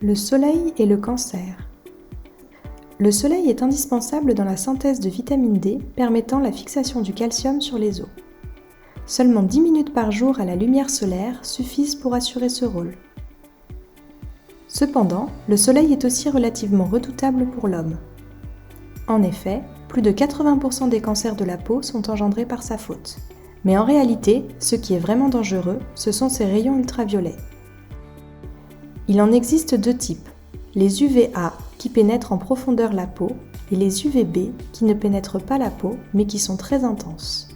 Le soleil et le cancer. Le soleil est indispensable dans la synthèse de vitamine D permettant la fixation du calcium sur les os. Seulement 10 minutes par jour à la lumière solaire suffisent pour assurer ce rôle. Cependant, le soleil est aussi relativement redoutable pour l'homme. En effet, plus de 80% des cancers de la peau sont engendrés par sa faute. Mais en réalité, ce qui est vraiment dangereux, ce sont ces rayons ultraviolets. Il en existe deux types, les UVA qui pénètrent en profondeur la peau et les UVB qui ne pénètrent pas la peau mais qui sont très intenses.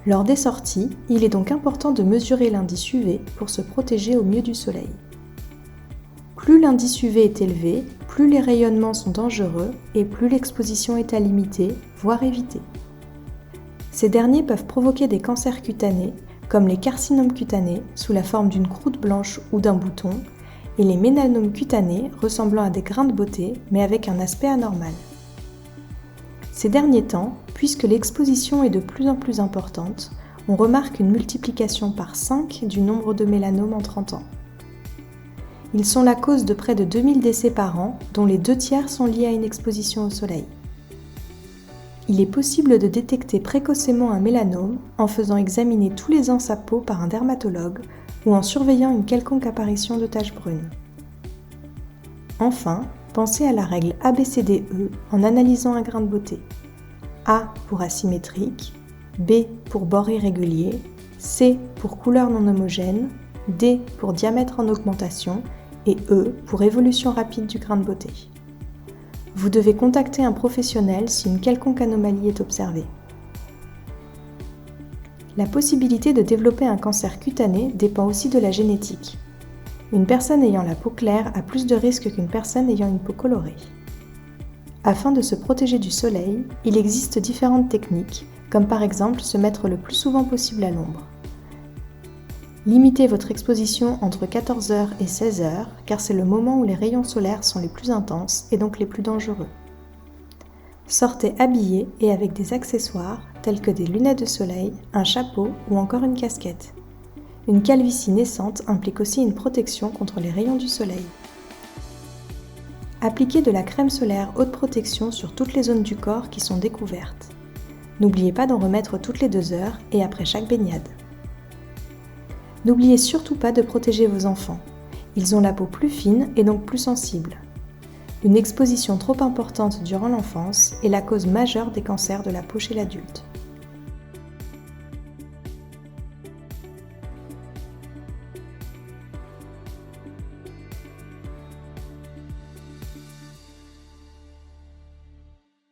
Lors des sorties, il est donc important de mesurer l'indice UV pour se protéger au mieux du soleil. Plus l'indice UV est élevé, plus les rayonnements sont dangereux et plus l'exposition est à limiter, voire éviter. Ces derniers peuvent provoquer des cancers cutanés, comme les carcinomes cutanés sous la forme d'une croûte blanche ou d'un bouton, et les mélanomes cutanés ressemblant à des grains de beauté mais avec un aspect anormal. Ces derniers temps, puisque l'exposition est de plus en plus importante, on remarque une multiplication par 5 du nombre de mélanomes en 30 ans. Ils sont la cause de près de 2000 décès par an, dont les 2/3 sont liés à une exposition au soleil. Il est possible de détecter précocement un mélanome en faisant examiner tous les ans sa peau par un dermatologue ou en surveillant une quelconque apparition de taches brunes. Enfin, pensez à la règle ABCDE en analysant un grain de beauté. A pour asymétrique, B pour bord irrégulier, C pour couleur non homogène, D pour diamètre en augmentation et E pour évolution rapide du grain de beauté. Vous devez contacter un professionnel si une quelconque anomalie est observée. La possibilité de développer un cancer cutané dépend aussi de la génétique. Une personne ayant la peau claire a plus de risques qu'une personne ayant une peau colorée. Afin de se protéger du soleil, il existe différentes techniques, comme par exemple se mettre le plus souvent possible à l'ombre. Limitez votre exposition entre 14h et 16h car c'est le moment où les rayons solaires sont les plus intenses et donc les plus dangereux. Sortez habillé et avec des accessoires tels que des lunettes de soleil, un chapeau ou encore une casquette. Une calvitie naissante implique aussi une protection contre les rayons du soleil. Appliquez de la crème solaire haute protection sur toutes les zones du corps qui sont découvertes. N'oubliez pas d'en remettre toutes les 2 heures et après chaque baignade. N'oubliez surtout pas de protéger vos enfants. Ils ont la peau plus fine et donc plus sensible. Une exposition trop importante durant l'enfance est la cause majeure des cancers de la peau chez l'adulte.